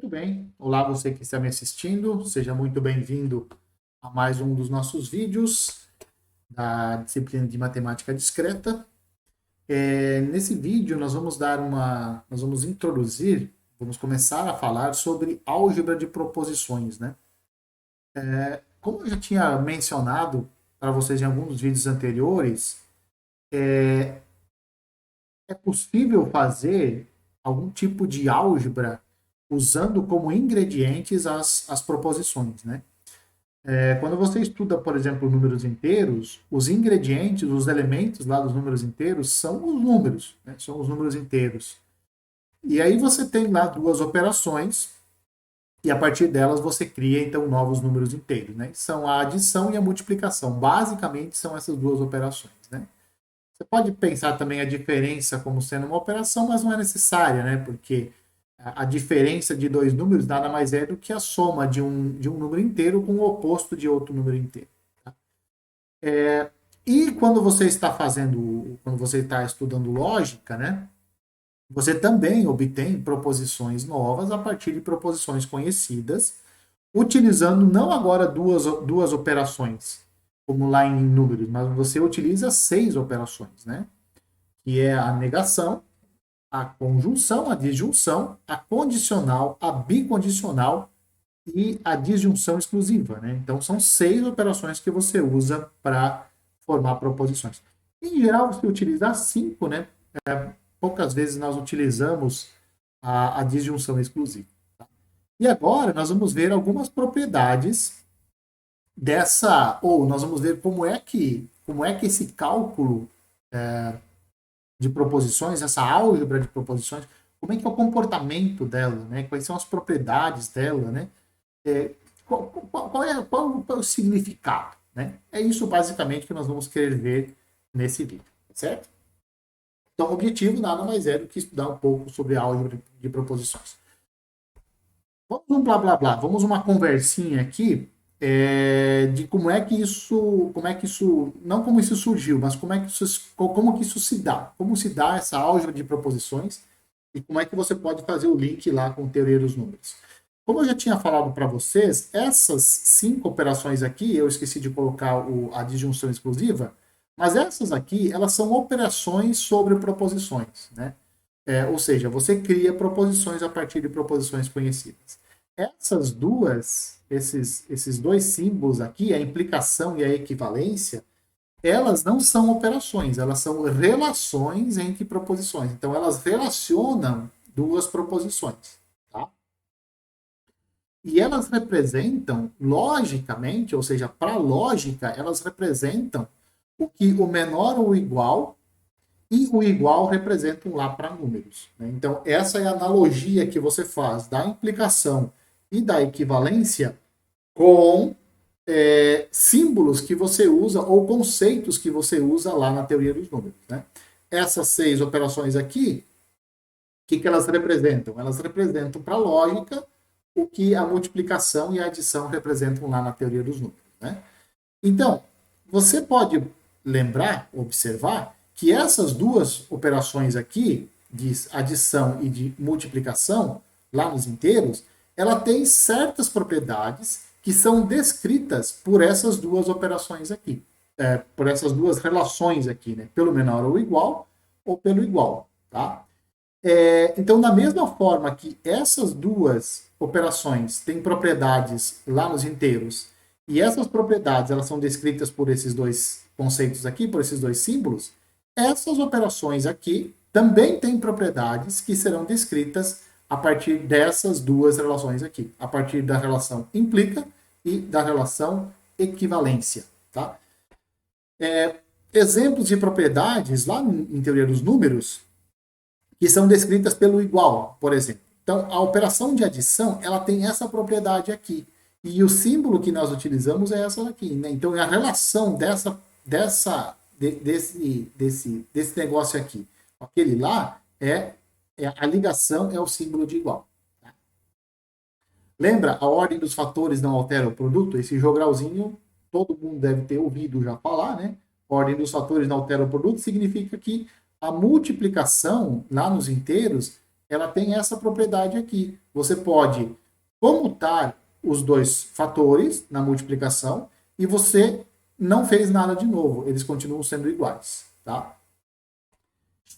Muito bem. Olá, você que está me assistindo. Seja muito bem-vindo a mais um dos nossos vídeos da disciplina de Matemática Discreta. Nesse vídeo, nós vamos introduzir, vamos começar a falar sobre álgebra de proposições, né? Como eu já tinha mencionado para vocês em alguns vídeos anteriores, é possível fazer algum tipo de álgebra usando como ingredientes as proposições, né? Quando você estuda, por exemplo, números inteiros, os ingredientes, os elementos lá dos números inteiros são os números, né? São os números inteiros. E aí você tem lá duas operações e a partir delas você cria então novos números inteiros, né? São a adição e a multiplicação. Basicamente são essas duas operações, né? Você pode pensar também a diferença como sendo uma operação, mas não é necessária, né? Porque a diferença de dois números nada mais é do que a soma de um número inteiro com o oposto de outro número inteiro. Tá? E quando você está estudando lógica, né? Você também obtém proposições novas a partir de proposições conhecidas, utilizando não agora duas operações, como lá em números, mas você utiliza 6 operações, né? Que é a negação, a conjunção, a disjunção, a condicional, a bicondicional e a disjunção exclusiva, né? Então são 6 operações que você usa para formar proposições. Em geral, você utiliza 5, né? Poucas vezes nós utilizamos a disjunção exclusiva. Tá? E agora nós vamos ver algumas propriedades ou nós vamos ver como é que esse cálculo de proposições, essa álgebra de proposições, como é que é o comportamento dela, né? Quais são as propriedades dela, né? É, qual é o significado, né? É isso basicamente que nós vamos querer ver nesse vídeo, certo? Então, o objetivo nada mais é do que estudar um pouco sobre a álgebra de proposições. Vamos um blá blá blá, vamos uma conversinha aqui de não como isso surgiu, mas como que isso se dá, como se dá essa álgebra de proposições e como é que você pode fazer o link lá com a teoria dos números. Como eu já tinha falado para vocês, essas 5 operações aqui, eu esqueci de colocar a disjunção exclusiva, mas essas aqui, elas são operações sobre proposições, né? Ou seja, você cria proposições a partir de proposições conhecidas. Esses dois símbolos aqui, a implicação e a equivalência, elas não são operações, elas são relações entre proposições. Então, elas relacionam duas proposições. Tá? E elas representam, logicamente, ou seja, para a lógica, elas representam o menor ou o igual e o igual representam lá para números. Né? Então, essa é a analogia que você faz da implicação e da equivalência com símbolos que você usa ou conceitos que você usa lá na teoria dos números. Né? Essas 6 operações aqui, o que elas representam? Elas representam para a lógica o que a multiplicação e a adição representam lá na teoria dos números. Né? Então, você pode lembrar, observar, que essas duas operações aqui, de adição e de multiplicação, lá nos inteiros, ela tem certas propriedades que são descritas por essas duas operações aqui, por essas duas relações aqui, né? Pelo menor ou igual, ou pelo igual, tá? Então, da mesma forma que essas duas operações têm propriedades lá nos inteiros, e essas propriedades elas são descritas por esses dois conceitos aqui, por esses dois símbolos, essas operações aqui também têm propriedades que serão descritas a partir dessas duas relações aqui, a partir da relação implica e da relação equivalência. Tá? Exemplos de propriedades lá em teoria dos números que são descritas pelo igual, por exemplo. Então, a operação de adição ela tem essa propriedade aqui. E o símbolo que nós utilizamos é essa daqui. Né? Então, a relação desse negócio aqui com aquele lá a ligação é o símbolo de igual. Tá? Lembra? A ordem dos fatores não altera o produto? Esse jogralzinho todo mundo deve ter ouvido já falar, né? A ordem dos fatores não altera o produto significa que a multiplicação lá nos inteiros ela tem essa propriedade aqui. Você pode comutar os dois fatores na multiplicação e você não fez nada de novo, eles continuam sendo iguais, tá?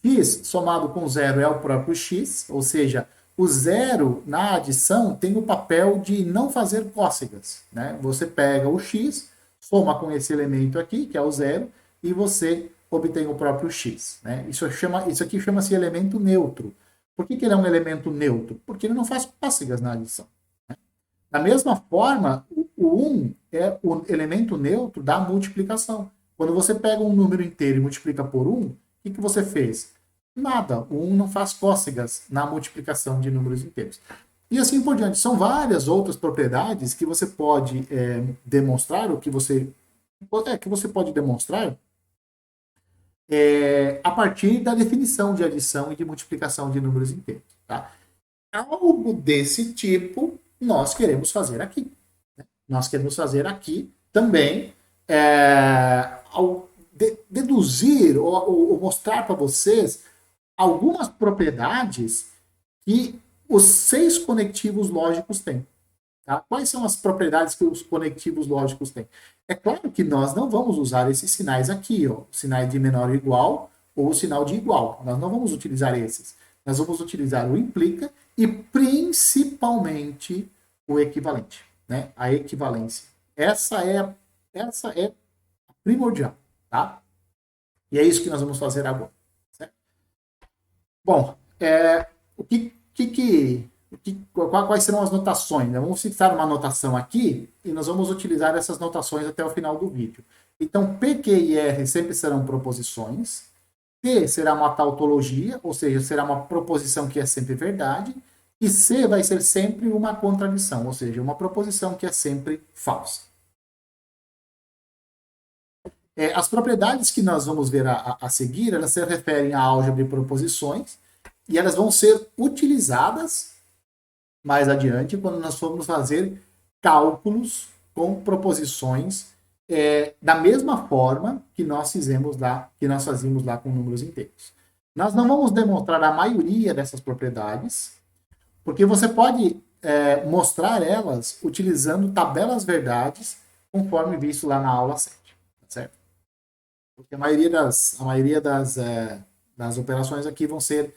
X somado com zero é o próprio x, ou seja, o zero na adição tem o papel de não fazer cócegas, né? Você pega o x, soma com esse elemento aqui, que é o zero, e você obtém o próprio x, né? Isso aqui chama-se elemento neutro. Por que ele é um elemento neutro? Porque ele não faz cócegas na adição. Da mesma forma, o 1 é o elemento neutro da multiplicação. Quando você pega um número inteiro e multiplica por 1, o que você fez? Nada. O 1 não faz cócegas na multiplicação de números inteiros. E assim por diante. São várias outras propriedades que você pode demonstrar, ou que você pode demonstrar a partir da definição de adição e de multiplicação de números inteiros. Tá? Algo desse tipo nós queremos fazer aqui. Nós queremos fazer aqui também ao deduzir ou mostrar para vocês algumas propriedades que os 6 conectivos lógicos têm. Tá? Quais são as propriedades que os conectivos lógicos têm? É claro que nós não vamos usar esses sinais aqui, ó, sinais de menor ou igual ou o sinal de igual. Nós não vamos utilizar esses. Nós vamos utilizar o implica e principalmente o equivalente, né? A equivalência. Essa é primordial, tá? E é isso que nós vamos fazer agora. Certo? Bom, quais serão as notações? Né? Vamos citar uma notação aqui e nós vamos utilizar essas notações até o final do vídeo. Então, P, Q e R sempre serão proposições. T será uma tautologia, ou seja, será uma proposição que é sempre verdade. E C vai ser sempre uma contradição, ou seja, uma proposição que é sempre falsa. As propriedades que nós vamos ver a seguir, elas se referem à álgebra de proposições e elas vão ser utilizadas mais adiante quando nós formos fazer cálculos com proposições da mesma forma que nós fazíamos lá com números inteiros. Nós não vamos demonstrar a maioria dessas propriedades, porque você pode mostrar elas utilizando tabelas verdades, conforme visto lá na aula 7, certo? Porque a maioria das operações aqui vão ser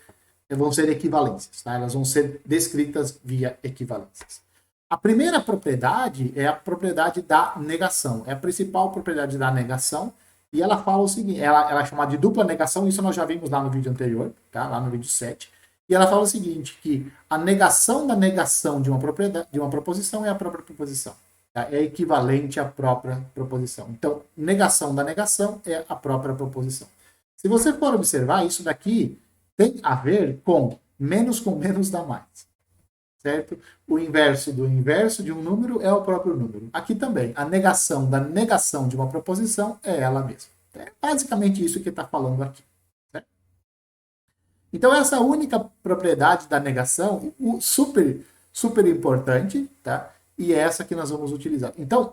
equivalências, tá? Elas vão ser descritas via equivalências. A primeira propriedade é a propriedade da negação. É a principal propriedade da negação, e ela fala o seguinte, ela é chamada de dupla negação, isso nós já vimos lá no vídeo anterior, tá? Lá no vídeo 7. E ela fala o seguinte, que a negação da negação de uma proposição é a própria proposição. Tá? É equivalente à própria proposição. Então, negação da negação é a própria proposição. Se você for observar, isso daqui tem a ver com menos dá mais. Certo? O inverso do inverso de um número é o próprio número. Aqui também, a negação da negação de uma proposição é ela mesma. É basicamente isso que está falando aqui. Então, essa única propriedade da negação, super importante, tá? E é essa que nós vamos utilizar. Então,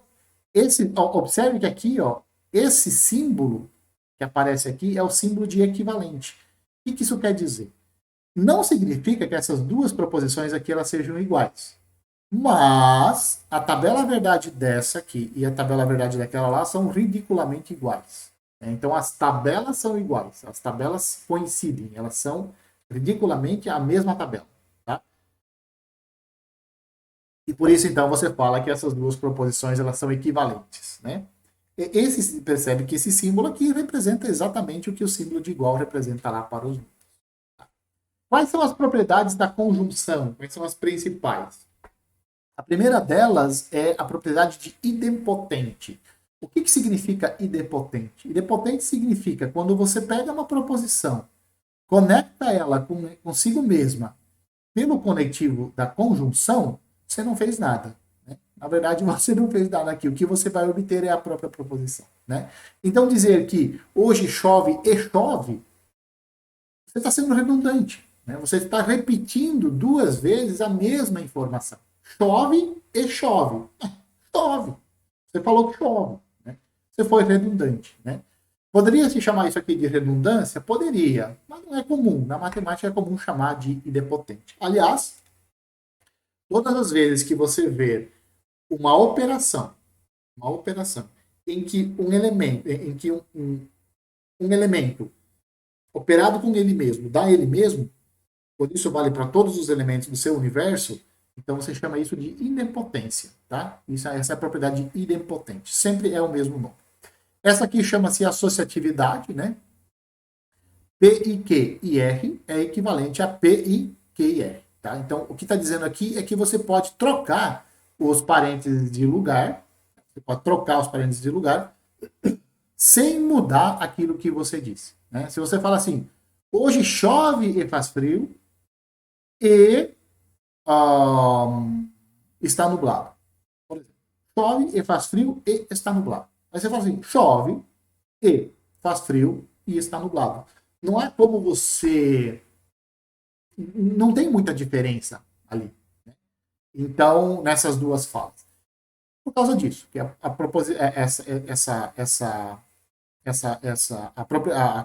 observe que aqui, ó, esse símbolo que aparece aqui é o símbolo de equivalente. O que isso quer dizer? Não significa que essas duas proposições aqui elas sejam iguais. Mas a tabela verdade dessa aqui e a tabela verdade daquela lá são ridiculamente iguais. Então, as tabelas são iguais, as tabelas coincidem, elas são ridiculamente a mesma tabela. Tá? E por isso, então, você fala que essas duas proposições elas são equivalentes. Né? Percebe que esse símbolo aqui representa exatamente o que o símbolo de igual representa lá para os números. Tá? Quais são as propriedades da conjunção? Quais são as principais? A primeira delas é a propriedade de idempotente. O que significa idempotente? Idempotente significa quando você pega uma proposição, conecta ela consigo mesma pelo conectivo da conjunção, você não fez nada. Né? Na verdade, você não fez nada aqui. O que você vai obter é a própria proposição. Né? Então, dizer que hoje chove e chove, você está sendo redundante. Né? Você está repetindo 2 vezes a mesma informação. Chove e chove. Chove. Você falou que chove. Você foi redundante, né? Poderia se chamar isso aqui de redundância? Poderia, mas não é comum. Na matemática é comum chamar de idempotente. Aliás, todas as vezes que você vê uma operação em que um elemento operado com ele mesmo dá ele mesmo, por isso vale para todos os elementos do seu universo, então você chama isso de idempotência, tá? Essa é a propriedade idempotente. Sempre é o mesmo nome. Essa aqui chama-se associatividade, né? P I Q I R é equivalente a P I Q I R, tá? Então, o que está dizendo aqui é que você pode trocar os parênteses de lugar, você pode trocar os parênteses de lugar, sem mudar aquilo que você disse, né? Se você fala assim, hoje chove e faz frio, e está nublado. Por exemplo, chove e faz frio e está nublado. Aí você fala assim, chove e faz frio e está nublado. Não é como você... Não tem muita diferença ali. Né? Então, nessas duas falas. Por causa disso, que a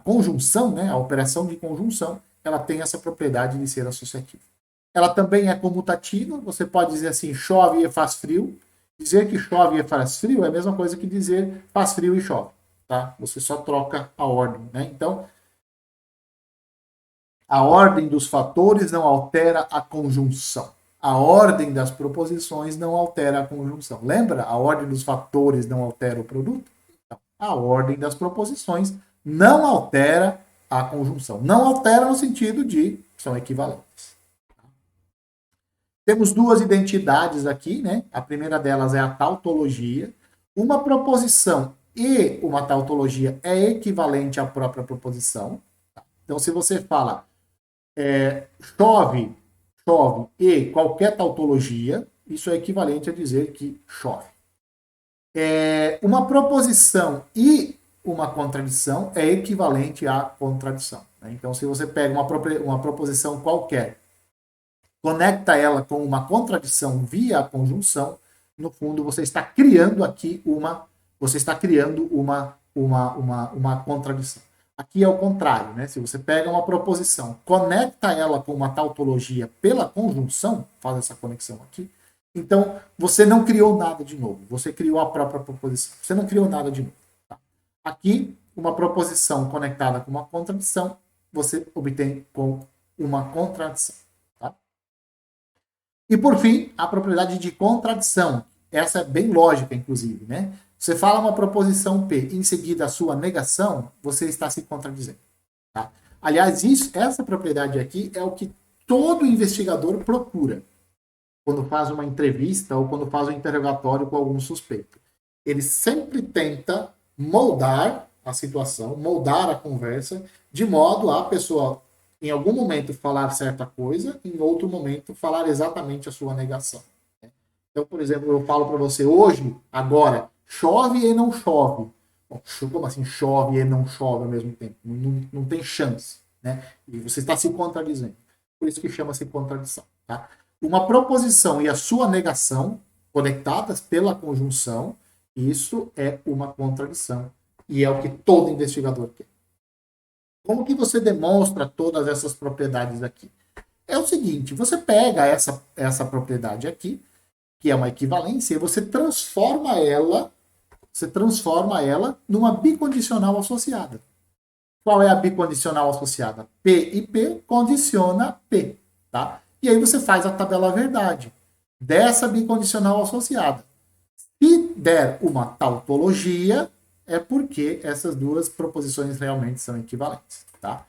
conjunção, né, a operação de conjunção, ela tem essa propriedade de ser associativa. Ela também é comutativa, você pode dizer assim, chove e faz frio. Dizer que chove e faz frio é a mesma coisa que dizer faz frio e chove. Tá? Você só troca a ordem. Né? Então, a ordem dos fatores não altera a conjunção. A ordem das proposições não altera a conjunção. Lembra? A ordem dos fatores não altera o produto? Então, a ordem das proposições não altera a conjunção. Não altera no sentido de são equivalentes. Temos duas identidades aqui, né? A primeira delas é a tautologia. Uma proposição e uma tautologia é equivalente à própria proposição. Então, se você fala chove, chove e qualquer tautologia, isso é equivalente a dizer que chove. Uma proposição e uma contradição é equivalente à contradição. Né? Então, se você pega uma proposição qualquer, conecta ela com uma contradição via a conjunção, no fundo você está criando aqui uma contradição. Aqui é o contrário, né? Se você pega uma proposição, conecta ela com uma tautologia pela conjunção, faz essa conexão aqui, então você não criou nada de novo, você criou a própria proposição, você não criou nada de novo. Tá? Aqui, uma proposição conectada com uma contradição, você obtém com uma contradição. Tá? E por fim, a propriedade de contradição. Essa é bem lógica, inclusive, né? Você fala uma proposição P, em seguida a sua negação, você está se contradizendo. Tá? Aliás, essa propriedade aqui é o que todo investigador procura quando faz uma entrevista ou quando faz um interrogatório com algum suspeito. Ele sempre tenta moldar a situação, moldar a conversa, de modo a pessoa, em algum momento, falar certa coisa, em outro momento, falar exatamente a sua negação. Então, por exemplo, eu falo para você hoje, agora, chove e não chove. Bom, como assim chove e não chove ao mesmo tempo? Não tem chance. Né? E você está se contradizendo. Por isso que chama-se contradição. Tá? Uma proposição e a sua negação, conectadas pela conjunção, isso é uma contradição. E é o que todo investigador quer. Como que você demonstra todas essas propriedades aqui? É o seguinte, você pega essa propriedade aqui, que é uma equivalência, e você transforma ela numa bicondicional associada. Qual é a bicondicional associada? P e P condiciona P, tá? E aí você faz a tabela verdade dessa bicondicional associada. Se der uma tautologia, é porque essas duas proposições realmente são equivalentes, tá?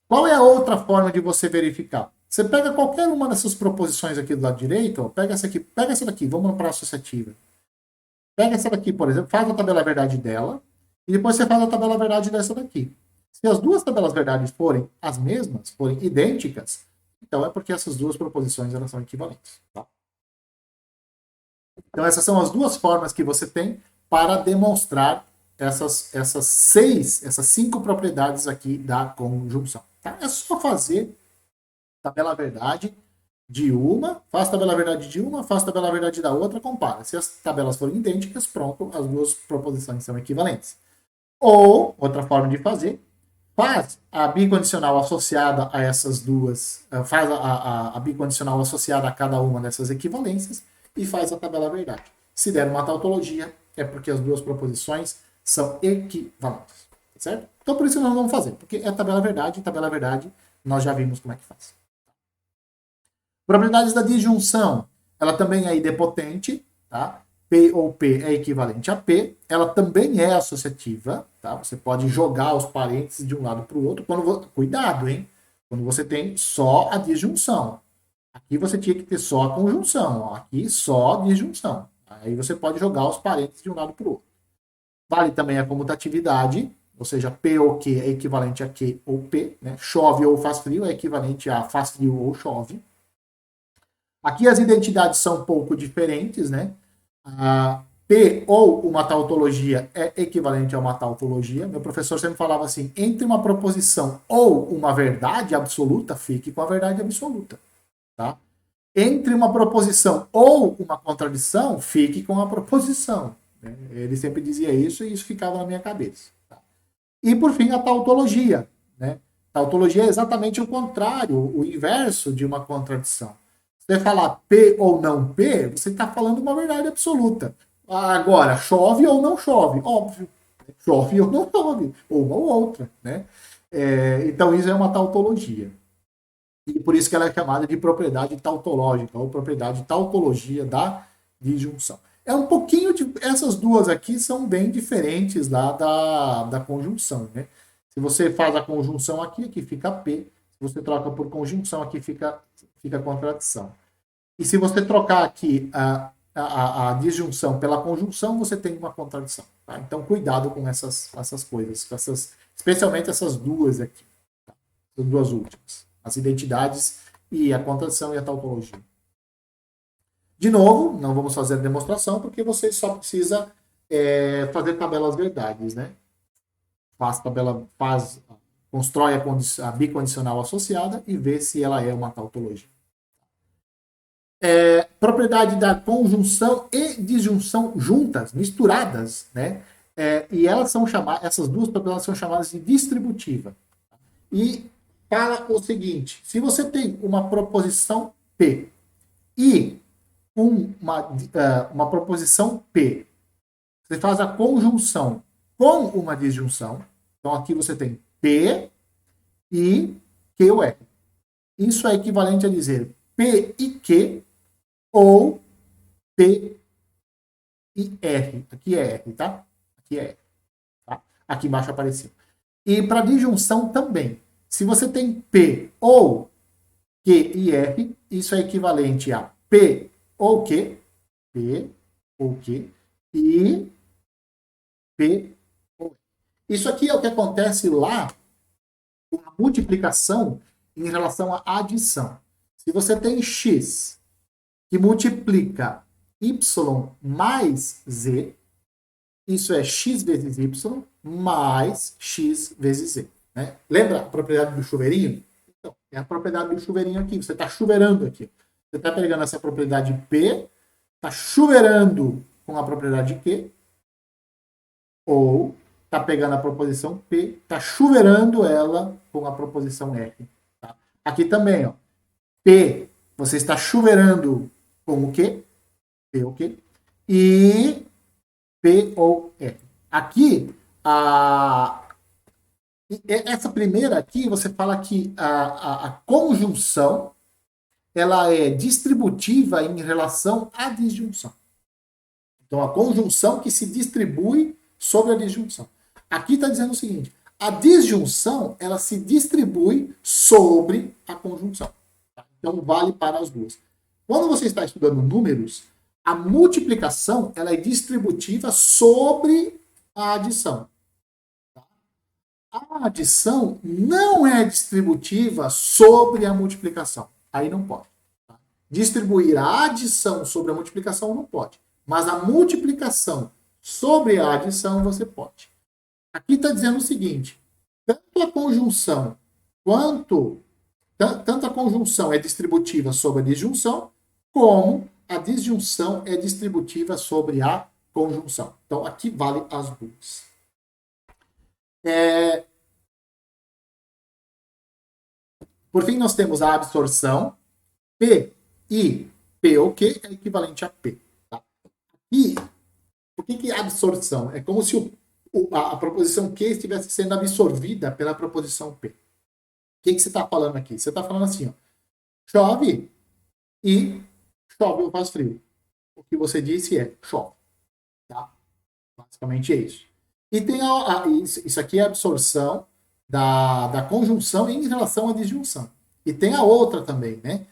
Qual é a outra forma de você verificar? Você pega qualquer uma dessas proposições aqui do lado direito, ó, pega essa daqui, vamos para a associativa. Pega essa daqui, por exemplo, faz a tabela verdade dela, e depois você faz a tabela verdade dessa daqui. Se as duas tabelas verdades forem as mesmas, forem idênticas, então é porque essas duas proposições elas são equivalentes. Tá? Então essas são as duas formas que você tem para demonstrar essas 5 propriedades aqui da conjunção. Tá? É só fazer tabela verdade de uma, faz tabela verdade de uma, faz tabela verdade da outra, compara. Se as tabelas forem idênticas, pronto, as duas proposições são equivalentes. Ou, outra forma de fazer, faz a bicondicional associada a essas duas, faz a bicondicional associada a cada uma dessas equivalências e faz a tabela verdade. Se der uma tautologia, é porque as duas proposições são equivalentes, certo? Então, por isso nós vamos fazer, porque é tabela verdade, e tabela verdade nós já vimos como é que faz. Propriedades da disjunção, ela também é idempotente, tá? P ou P é equivalente a P, ela também é associativa, tá? Você pode jogar os parênteses de um lado para o outro, cuidado, hein? Quando você tem só a disjunção. Aqui você tinha que ter só a conjunção, ó. Aqui só a disjunção. Aí você pode jogar os parênteses de um lado para o outro. Vale também a comutatividade, ou seja, P ou Q é equivalente a Q ou P, né? Chove ou faz frio é equivalente a faz frio ou chove. Aqui as identidades são um pouco diferentes, né? P ou uma tautologia é equivalente a uma tautologia. Meu professor sempre falava assim, entre uma proposição ou uma verdade absoluta, fique com a verdade absoluta. Tá? Entre uma proposição ou uma contradição, fique com a proposição. Né? Ele sempre dizia isso e isso ficava na minha cabeça. Tá? E, por fim, a tautologia. Né? Tautologia é exatamente o contrário, o inverso de uma contradição. Você falar P ou não P, você está falando uma verdade absoluta. Agora, chove ou não chove? Óbvio. Chove ou não chove, ou uma ou outra. Né? Então, isso é uma tautologia. E por isso que ela é chamada de propriedade tautológica, ou propriedade tautologia da disjunção. É um pouquinho de. Essas duas aqui são bem diferentes lá da conjunção. Né? Se você faz a conjunção aqui, aqui fica P. Se você troca por conjunção, aqui fica contradição. E se você trocar aqui a disjunção pela conjunção, você tem uma contradição. Tá? Então, cuidado com essas coisas, especialmente essas duas aqui, tá? As duas últimas. As identidades e a contradição e a tautologia. De novo, não vamos fazer a demonstração, porque você só precisa fazer tabelas verdades, né? Constrói a bicondicional associada e vê se ela é uma tautologia. Propriedade da conjunção e disjunção juntas, misturadas, né? E elas são chamadas, essas duas propriedades são chamadas de distributiva. E fala o seguinte: se você tem uma proposição P e uma proposição P, você faz a conjunção com uma disjunção. Então aqui você tem P e Q ou R. Isso é equivalente a dizer P e Q ou P e R. Aqui é R, tá? Aqui é R. Tá? Aqui embaixo apareceu. E para disjunção também. Se você tem P ou Q e R, isso é equivalente a P ou Q, P ou Q, e P ou R. Isso aqui é o que acontece lá com a multiplicação em relação à adição. Se você tem X que multiplica Y mais Z, isso é X vezes Y mais X vezes Z. Né? Lembra a propriedade do chuveirinho? Então, é a propriedade do chuveirinho aqui. Você está chuveirando aqui. Você está pegando essa propriedade P, está chuveirando com a propriedade Q, ou está pegando a proposição P, está chuveirando ela com a proposição R. Tá? Aqui também, ó, P, você está chuveirando com o Q, P ou Q, e P ou R. Aqui, essa primeira aqui, você fala que a conjunção ela é distributiva em relação à disjunção. Então, a conjunção que se distribui sobre a disjunção. Aqui está dizendo o seguinte: a disjunção ela se distribui sobre a conjunção. Então, vale para as duas. Quando você está estudando números, a multiplicação ela é distributiva sobre a adição. A adição não é distributiva sobre a multiplicação. Aí não pode. Tá? Distribuir a adição sobre a multiplicação não pode. Mas a multiplicação sobre a adição você pode. Aqui está dizendo o seguinte: tanto a conjunção tanto a conjunção é distributiva sobre a disjunção, como a disjunção é distributiva sobre a conjunção. Então, aqui vale as duas. É, por fim, nós temos a absorção. P e P ou Q é equivalente a P. Tá? E o que é absorção? É como se a proposição Q estivesse sendo absorvida pela proposição P. O que você está falando aqui? Você está falando assim, ó, chove e chove ou faz frio. O que você disse é chove. Tá? Basicamente é isso. E tem isso aqui é a absorção da conjunção em relação à disjunção. E tem a outra também, né?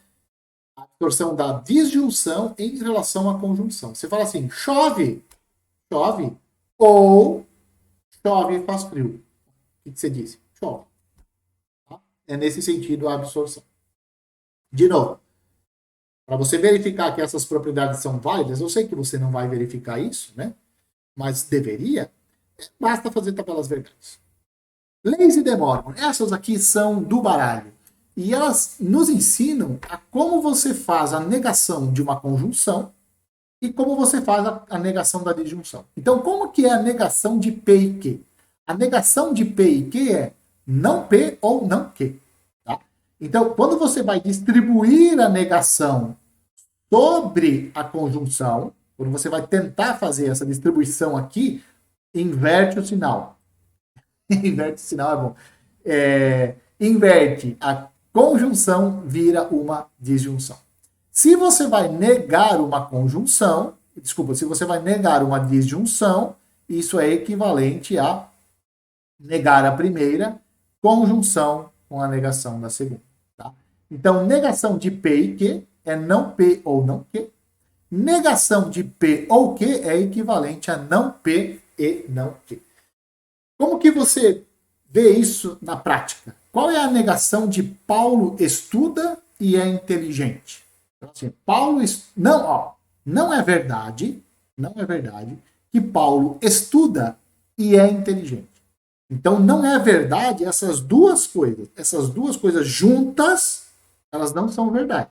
A absorção da disjunção em relação à conjunção. Você fala assim, chove, chove, ou chove e faz frio. O que você disse? Chove. Tá? É nesse sentido a absorção. De novo, para você verificar que essas propriedades são válidas, eu sei que você não vai verificar isso, né? Mas deveria, basta fazer tabelas verdades. Leis de De Morgan, essas aqui são do baralho. E elas nos ensinam a como você faz a negação de uma conjunção e como você faz a negação da disjunção. Então, como que é a negação de P e Q? A negação de P e Q é não P ou não Q. Tá? Então, quando você vai distribuir a negação sobre a conjunção, quando você vai tentar fazer essa distribuição aqui, inverte o sinal. Inverte o sinal é bom. Inverte a conjunção, vira uma disjunção. Se você vai negar uma conjunção, desculpa, se você vai negar uma disjunção, isso é equivalente a negar a primeira, conjunção com a negação da segunda. Tá? Então, negação de P e Q é não P ou não Q. Negação de P ou Q é equivalente a não P e não Q. Como que você vê isso na prática? Qual é a negação de Paulo estuda e é inteligente? Então, assim, não é verdade que Paulo estuda e é inteligente. Então, não é verdade essas duas coisas. Essas duas coisas juntas, elas não são verdade.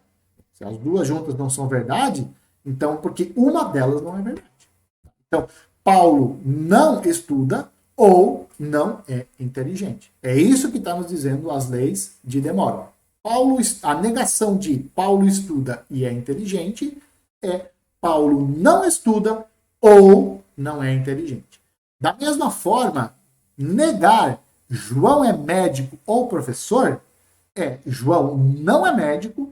Se as duas juntas não são verdade, então, porque uma delas não é verdade. Então, Paulo não estuda ou não é inteligente. É isso que está nos dizendo as leis de De Morgan. A negação de Paulo estuda e é inteligente é Paulo não estuda ou não é inteligente. Da mesma forma, negar João é médico ou professor é João não é médico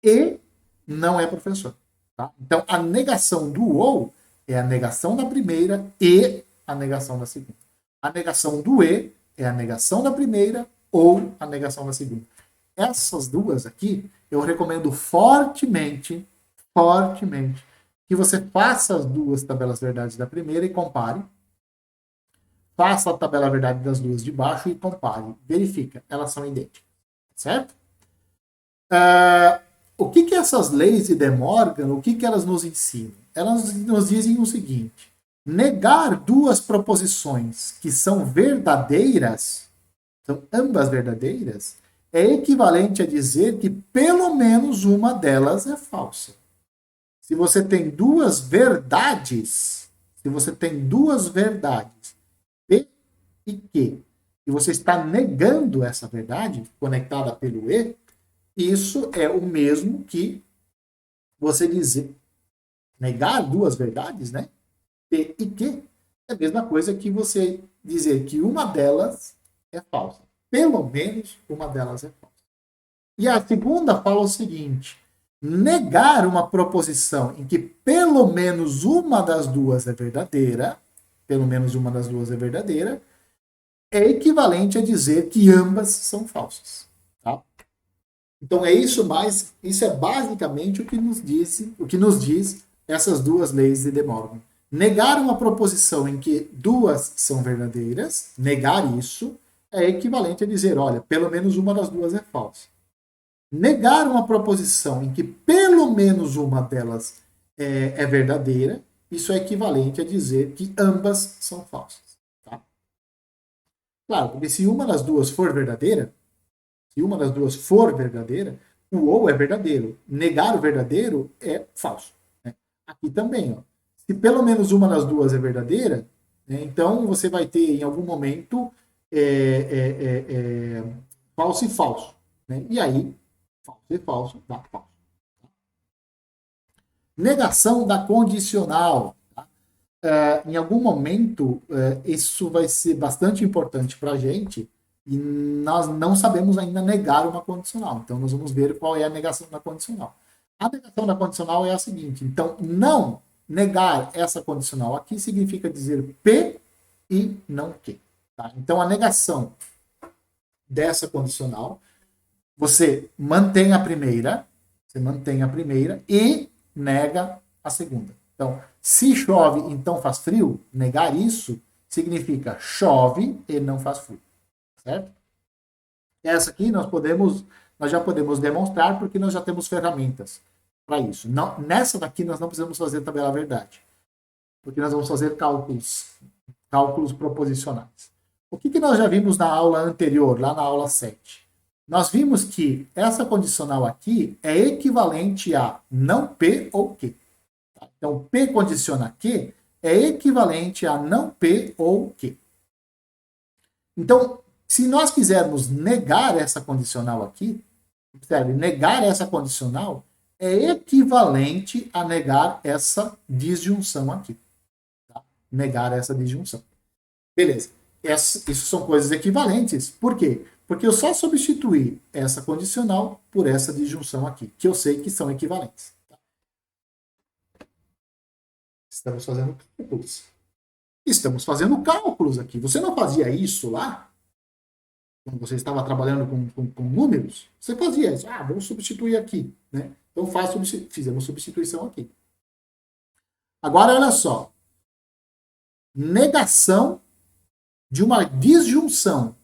e não é professor. Tá? Então, a negação do ou é a negação da primeira e a negação da segunda. A negação do e é a negação da primeira ou a negação da segunda. Essas duas aqui, eu recomendo fortemente que você faça as duas tabelas verdades da primeira e compare. Faça a tabela verdade das duas de baixo e compare. Verifica, elas são idênticas. Certo? O que essas leis de De Morgan, o que elas nos ensinam? Elas nos dizem o seguinte: negar duas proposições que são verdadeiras, são ambas verdadeiras, é equivalente a dizer que pelo menos uma delas é falsa. Se você tem duas verdades, P e Q, e você está negando essa verdade, conectada pelo E, isso é o mesmo que você dizer, negar duas verdades, né? P e Q, é a mesma coisa que você dizer que uma delas é falsa. Pelo menos uma delas é falsa. E a segunda fala o seguinte: negar uma proposição em que pelo menos uma das duas é verdadeira, é equivalente a dizer que ambas são falsas. Tá? Então isso é basicamente o que nos diz essas duas leis de De Morgan. Negar uma proposição em que duas são verdadeiras, negar isso, é equivalente a dizer, olha, pelo menos uma das duas é falsa. Negar uma proposição em que pelo menos uma delas é verdadeira, isso é equivalente a dizer que ambas são falsas. Tá? Claro, porque se uma das duas for verdadeira, o ou é verdadeiro. Negar o verdadeiro é falso. Né? Aqui também, ó. Se pelo menos uma das duas é verdadeira, né, então você vai ter em algum momento falso e falso. Né? E aí, falso e falso dá falso. Negação da condicional. Tá? Em algum momento, isso vai ser bastante importante para a gente e nós não sabemos ainda negar uma condicional. Então, nós vamos ver qual é a negação da condicional. A negação da condicional é a seguinte. Então, não negar essa condicional aqui significa dizer P e não Q. Tá? Então, a negação dessa condicional, você mantém a primeira e nega a segunda. Então, se chove, então faz frio, negar isso significa chove e não faz frio. Certo? Essa aqui nós já podemos demonstrar porque nós já temos ferramentas para isso. Não, nessa daqui nós não precisamos fazer tabela verdade, porque nós vamos fazer cálculos proposicionais. O que nós já vimos na aula anterior, lá na aula 7? Nós vimos que essa condicional aqui é equivalente a não P ou Q. Então, P condiciona Q é equivalente a não P ou Q. Então, se nós quisermos negar essa condicional aqui, observe, negar essa condicional é equivalente a negar essa disjunção aqui. Tá? Negar essa disjunção. Beleza. Isso são coisas equivalentes. Por quê? Porque eu só substituí essa condicional por essa disjunção aqui, que eu sei que são equivalentes. Tá? Estamos fazendo cálculos. Estamos fazendo cálculos aqui. Você não fazia isso lá? Quando você estava trabalhando com números? Você fazia isso. Vamos substituir aqui. Né? Então fizemos substituição aqui. Agora, olha só. Negação de uma disjunção.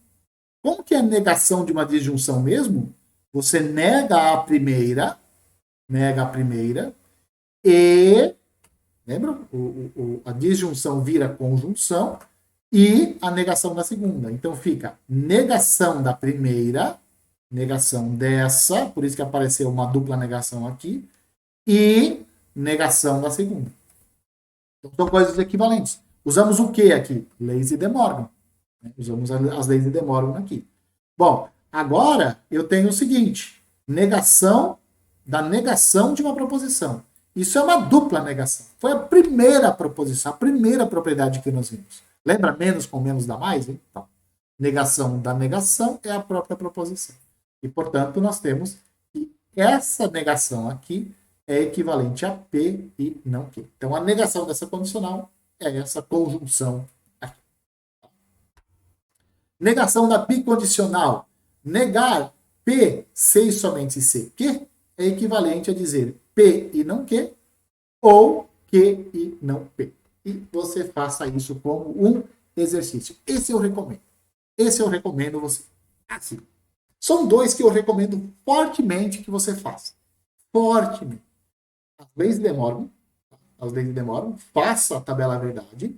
Como que é a negação de uma disjunção mesmo? Você nega a primeira e, lembra? A disjunção vira conjunção e a negação da segunda. Então fica negação da primeira, negação dessa, por isso que apareceu uma dupla negação aqui, e negação da segunda. Então são coisas equivalentes. Usamos o que aqui? Leis de De Morgan. Usamos as leis de De Morgan aqui. Bom, agora eu tenho o seguinte, negação da negação de uma proposição. Isso é uma dupla negação. Foi a primeira proposição, a primeira propriedade que nós vimos. Lembra menos com menos dá mais? Então, negação da negação é a própria proposição. E, portanto, nós temos que essa negação aqui é equivalente a P e não Q. Então, a negação dessa condicional é essa conjunção aqui. Negação da bicondicional. Negar P, C e somente C, Q, é equivalente a dizer P e não Q, ou Q e não P. E você faça isso como um exercício. Esse eu recomendo você. Assim. São dois que eu recomendo fortemente que você faça. Fortemente. As leis de De Morgan, faça a tabela verdade,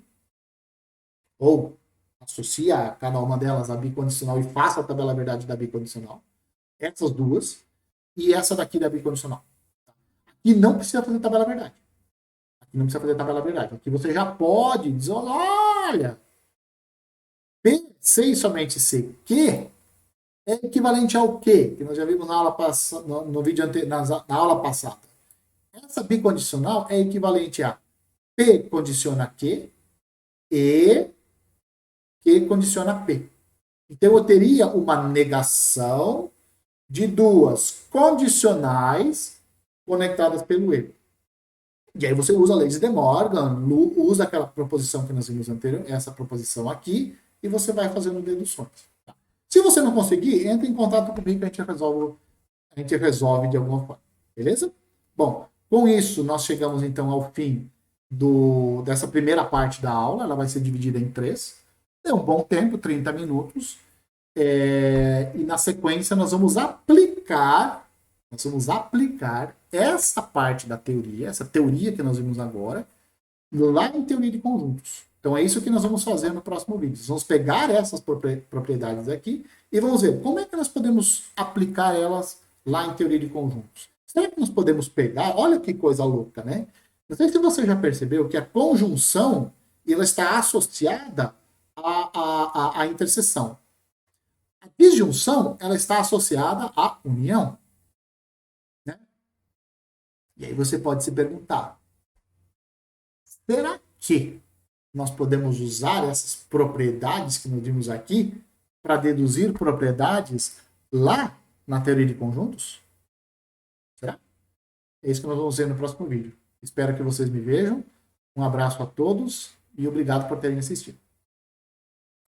ou associa cada uma delas a bicondicional e faça a tabela verdade da bicondicional. Essas duas. E essa daqui da bicondicional. E não precisa fazer tabela verdade. Aqui não precisa fazer tabela verdade. Aqui você já pode dizer, olha, P, C e somente C, Q é equivalente ao Q, que nós já vimos na aula no vídeo na aula passada. Essa bicondicional é equivalente a P condiciona Q e Q condiciona P. Então eu teria uma negação de duas condicionais conectadas pelo E. E aí você usa a lei de De Morgan, usa aquela proposição que nós vimos anterior, essa proposição aqui, e você vai fazendo deduções. Tá? Se você não conseguir, entre em contato comigo que a gente resolve de alguma forma. Beleza? Bom, com isso nós chegamos então ao fim dessa primeira parte da aula. Ela vai ser dividida em 3. É um bom tempo, 30 minutos. E na sequência nós vamos aplicar essa parte da teoria, essa teoria que nós vimos agora, lá em teoria de conjuntos. Então é isso que nós vamos fazer no próximo vídeo. Nós vamos pegar essas propriedades aqui e vamos ver como é que nós podemos aplicar elas lá em teoria de conjuntos. Será que nós podemos pegar? Olha que coisa louca, né? Não sei se você já percebeu que a conjunção ela está associada à interseção. A disjunção, ela está associada à união. Né? E aí você pode se perguntar, será que nós podemos usar essas propriedades que nós vimos aqui para deduzir propriedades lá na teoria de conjuntos? Será? É isso que nós vamos ver no próximo vídeo. Espero que vocês me vejam. Um abraço a todos e obrigado por terem assistido.